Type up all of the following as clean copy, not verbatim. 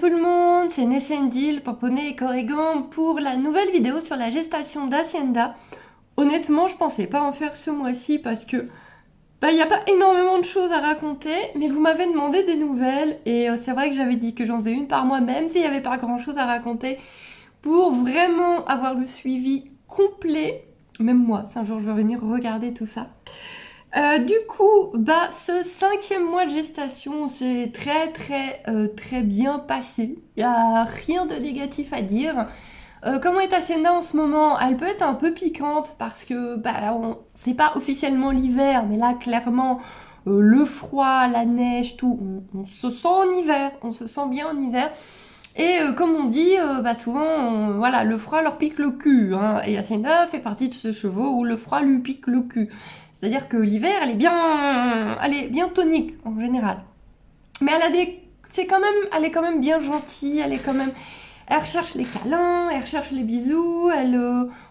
tout le monde, c'est Nessendil, Pamponnet et Corrigan pour la nouvelle vidéo sur la gestation d'Hacienda. Honnêtement, je pensais pas en faire ce mois-ci parce que il n'y a pas énormément de choses à raconter, mais vous m'avez demandé des nouvelles et c'est vrai que j'avais dit que j'en faisais une par mois, même s'il n'y avait pas grand-chose à raconter, pour vraiment avoir le suivi complet. Même moi, c'est un jour je vais venir regarder tout ça. Du coup, ce 5e mois de gestation s'est très bien passé. Il n'y a rien de négatif à dire. Comment est Hacienda en ce moment? Elle peut être un peu piquante parce que c'est pas officiellement l'hiver, mais là clairement le froid, la neige, tout, on se sent en hiver, on se sent bien en hiver. Et comme on dit, souvent, voilà, le froid leur pique le cul, hein, et Hacienda fait partie de ce chevaux où le froid lui pique le cul. C'est-à-dire que l'hiver, elle est bien tonique en général. Mais elle est quand même bien gentille, elle recherche les câlins, elle recherche les bisous,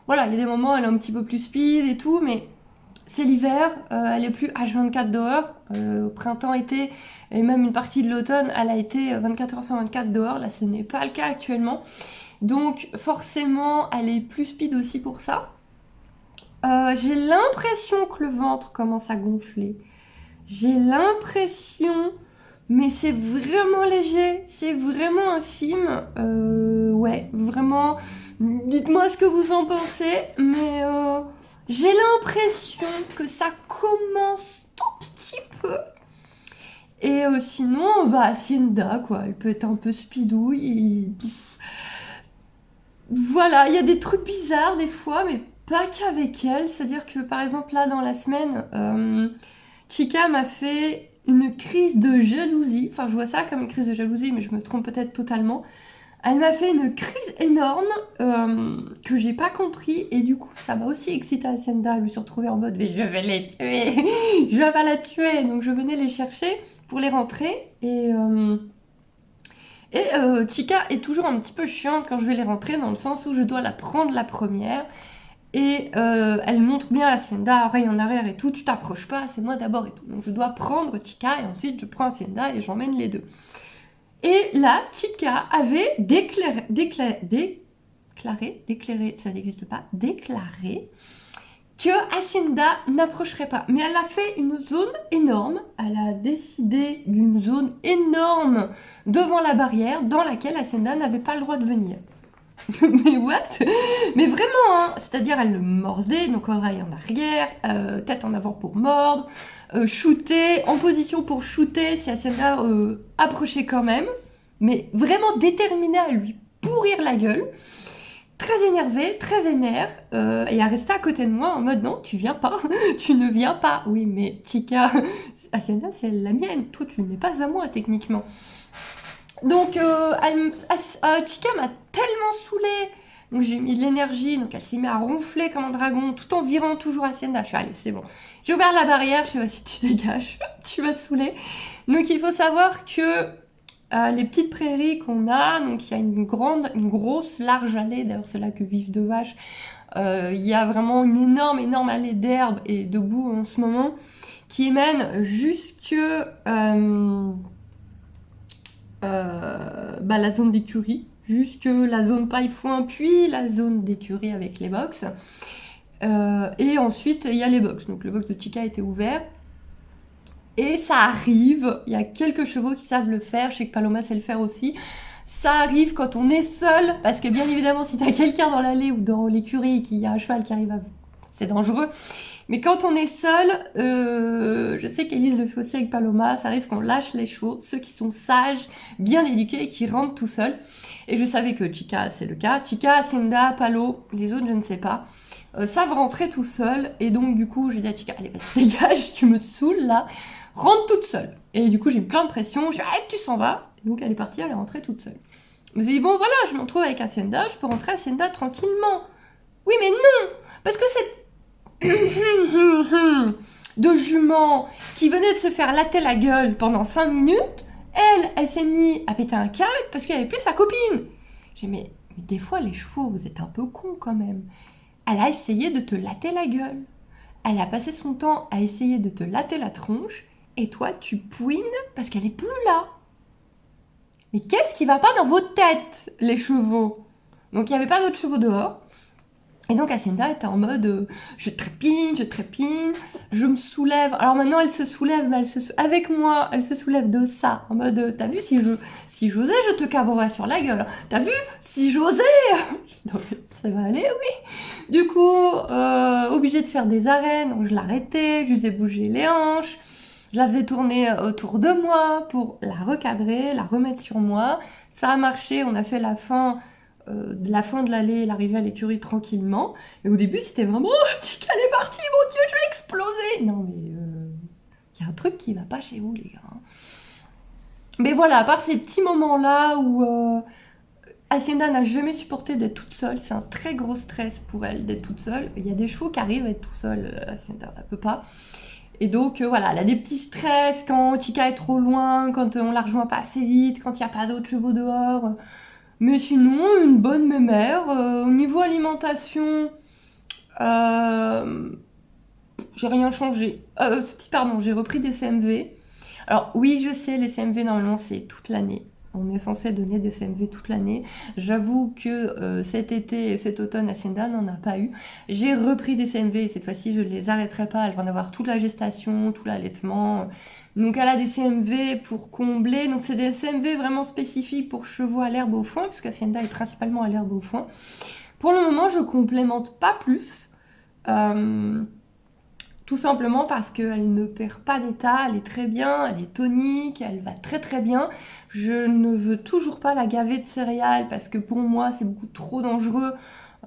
voilà, il y a des moments, elle est un petit peu plus speed et tout, mais c'est l'hiver, elle est plus H24 dehors. Au printemps, été, et même une partie de l'automne, elle a été 24 heures sur 24 dehors. Là, ce n'est pas le cas actuellement. Donc, forcément, elle est plus speed aussi pour ça. J'ai l'impression que le ventre commence à gonfler. J'ai l'impression, mais c'est vraiment léger, c'est vraiment infime. Ouais, vraiment. Dites-moi ce que vous en pensez, mais j'ai l'impression que ça commence tout petit peu. Et sinon, Hacienda, quoi, elle peut être un peu spidouille. Voilà, il y a des trucs bizarres des fois, mais pas qu'avec elle. C'est-à-dire que par exemple, là, dans la semaine, Chica m'a fait une crise de jalousie. Enfin, je vois ça comme une crise de jalousie, mais je me trompe peut-être totalement. Elle m'a fait une crise énorme que j'ai pas compris, et du coup, ça m'a aussi excité Hacienda. Je me suis retrouvée en mode, mais je vais les tuer, je vais pas la tuer. Donc, je venais les chercher pour les rentrer, et Chica est toujours un petit peu chiante quand je vais les rentrer, dans le sens où je dois la prendre la première. Et elle montre bien à Hacienda, oreille en arrière et tout, tu t'approches pas, c'est moi d'abord et tout. Donc je dois prendre Chica et ensuite je prends Hacienda et j'emmène les deux. Et là, Chica avait déclaré, ça n'existe pas, déclaré que Hacienda n'approcherait pas. Mais elle a fait une zone énorme, elle a décidé d'une zone énorme devant la barrière dans laquelle Hacienda n'avait pas le droit de venir. Mais what? Mais vraiment, hein. C'est-à-dire elle le mordait, donc oreille en arrière, tête en avant pour mordre, shooter, en position pour shooter si Hacienda approchait quand même, mais vraiment déterminée à lui pourrir la gueule, très énervée, très vénère, et à rester à côté de moi en mode non, tu viens pas, tu ne viens pas. Oui, mais Chica, Hacienda c'est la mienne, toi tu n'es pas à moi techniquement. Donc, Chica m'a tellement saoulée. Donc, j'ai mis de l'énergie. Donc, elle s'est mise à ronfler comme un dragon tout en virant toujours Hacienda. Je suis allez, c'est bon. J'ai ouvert la barrière. Je suis vas-y, tu dégages. Tu vas saouler. Donc, il faut savoir que les petites prairies qu'on a, donc il y a une grosse, large allée. D'ailleurs, c'est là que vivent deux vaches. Il y a vraiment une énorme allée d'herbe et de boue en ce moment qui mène jusque la zone d'écurie, jusque la zone paille-foin, puis la zone d'écurie avec les box. Et ensuite, il y a les box. Donc le box de Chica était ouvert. Et ça arrive, il y a quelques chevaux qui savent le faire, je sais que Paloma sait le faire aussi. Ça arrive quand on est seul, parce que bien évidemment, si t'as quelqu'un dans l'allée ou dans l'écurie, qu'il y a un cheval qui arrive à... c'est dangereux. Mais quand on est seul, je sais qu'Élise le fait aussi avec Paloma, ça arrive qu'on lâche les chevaux, ceux qui sont sages, bien éduqués et qui rentrent tout seuls. Et je savais que Chica, c'est le cas. Chica, Hacienda, Palo, les autres, je ne sais pas, savent rentrer tout seuls. Et donc, du coup, j'ai dit à Chica, allez, vas-y, dégage, tu me saoules là, rentre toute seule. Et du coup, j'ai mis plein de pression, j'ai dit, tu s'en vas. Et donc, elle est partie, elle est rentrée toute seule. Je me suis dit, bon, voilà, je me retrouve avec Hacienda, je peux rentrer Hacienda tranquillement. Oui, mais non, parce que c'est de jument qui venait de se faire latter la gueule pendant 5 minutes, elle s'est mise à péter un câble parce qu'elle avait plus sa copine. J'ai dit, mais des fois, les chevaux, vous êtes un peu cons quand même. Elle a essayé de te latter la gueule. Elle a passé son temps à essayer de te latter la tronche, et toi, tu pouines parce qu'elle est plus là. mais qu'est-ce qui va pas dans vos têtes, les chevaux? Donc il n'y avait pas d'autres chevaux dehors. Et donc Hacienda était en mode je trépigne, je me soulève. Alors maintenant elle se soulève, mais avec moi, elle se soulève de ça. En mode t'as vu, si j'osais, je te cabrerais sur la gueule. T'as vu, si j'osais. Donc, ça va aller, oui. Du coup, obligée de faire des arrêts, donc je l'arrêtais, je faisais bouger les hanches. Je la faisais tourner autour de moi pour la recadrer, la remettre sur moi. Ça a marché, on a fait de la fin de l'allée, l'arrivée à l'écurie tranquillement. Et au début, c'était vraiment oh, Chica, elle est partie, mon Dieu, je vais exploser. Non, mais il y a un truc qui va pas chez vous, les gars. Mais voilà, à part ces petits moments-là où Hacienda n'a jamais supporté d'être toute seule, c'est un très gros stress pour elle d'être toute seule. Il y a des chevaux qui arrivent à être tout seuls, Hacienda elle peut pas. Et donc voilà, elle a des petits stress quand Chica est trop loin, quand on la rejoint pas assez vite, quand il n'y a pas d'autres chevaux dehors. Mais sinon, une bonne mémère. Au niveau alimentation, euh, j'ai rien changé. Pardon, j'ai repris des CMV. Alors oui, je sais, les CMV, normalement, c'est toute l'année. On est censé donner des CMV toute l'année. J'avoue que cet été et cet automne, Hacienda n'en a pas eu. J'ai repris des CMV et cette fois-ci, je ne les arrêterai pas. Elle va en avoir toute la gestation, tout l'allaitement. Donc elle a des CMV pour combler. Donc c'est des CMV vraiment spécifiques pour chevaux à l'herbe au foin, puisque Hacienda est principalement à l'herbe au foin. Pour le moment, je complémente pas plus. Euh, Tout simplement parce qu'elle ne perd pas d'état, elle est très bien, elle est tonique, elle va très très bien. Je ne veux toujours pas la gaver de céréales parce que pour moi c'est beaucoup trop dangereux.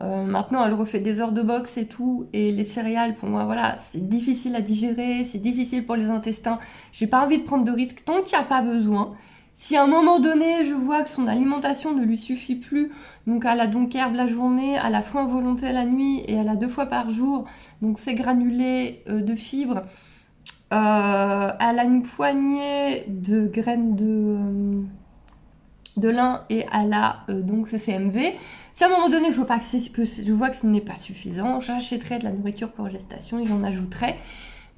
Maintenant elle refait des heures de boxe et tout, et les céréales pour moi voilà c'est difficile à digérer, c'est difficile pour les intestins. J'ai pas envie de prendre de risques tant qu'il n'y a pas besoin. Si à un moment donné je vois que son alimentation ne lui suffit plus, donc elle a donc herbe la journée, elle a foin volonté la nuit et elle a 2 fois par jour, donc c'est granulé de fibres. Elle a une poignée de graines de lin et elle a donc ses CMV. Si à un moment donné je vois, je vois que ce n'est pas suffisant, j'achèterai de la nourriture pour gestation et j'en ajouterai.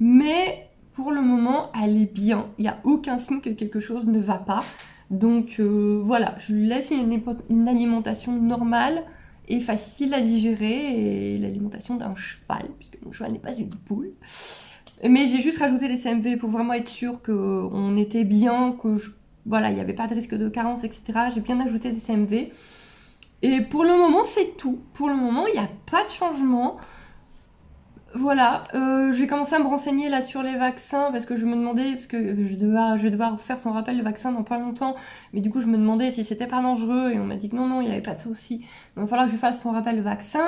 Mais pour le moment, elle est bien. Il n'y a aucun signe que quelque chose ne va pas. Donc voilà, je lui laisse une alimentation normale et facile à digérer et l'alimentation d'un cheval, puisque mon cheval n'est pas une poule. Mais j'ai juste rajouté des CMV pour vraiment être sûre qu'on était bien, voilà, il n'y avait pas de risque de carence, etc. J'ai bien ajouté des CMV. Et pour le moment, c'est tout. Pour le moment, il n'y a pas de changement. Voilà, j'ai commencé à me renseigner là sur les vaccins parce que je me demandais, parce que je vais devoir faire son rappel de vaccin dans pas longtemps, mais du coup je me demandais si c'était pas dangereux et on m'a dit que non, non, il n'y avait pas de souci. Donc il va falloir que je fasse son rappel de vaccin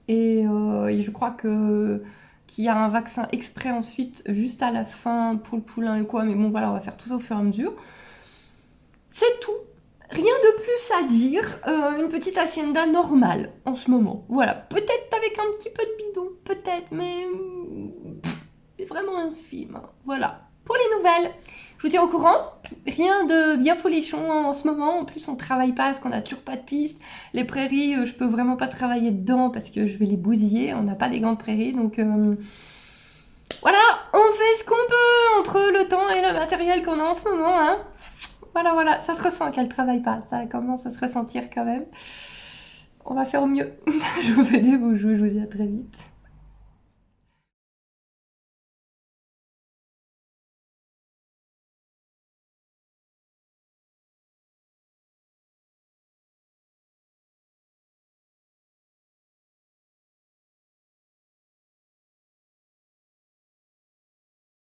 et je crois qu'il y a un vaccin exprès ensuite, juste à la fin pour le poulain et quoi, mais bon voilà, on va faire tout ça au fur et à mesure. C'est tout. Rien de plus à dire, une petite hacienda normale en ce moment. Voilà, peut-être avec un petit peu de bidon, peut-être, mais c'est vraiment infime. Voilà, pour les nouvelles, je vous tiens au courant. Rien de bien folichon en ce moment. En plus, on travaille pas parce qu'on a toujours pas de piste. Les prairies, je peux vraiment pas travailler dedans parce que je vais les bousiller. On n'a pas des grandes prairies, donc voilà, on fait ce qu'on peut entre le temps et le matériel qu'on a en ce moment, hein. Voilà, voilà, ça se ressent qu'elle travaille pas, ça commence à se ressentir quand même. On va faire au mieux. Je vous fais des beaux jours, je vous dis à très vite.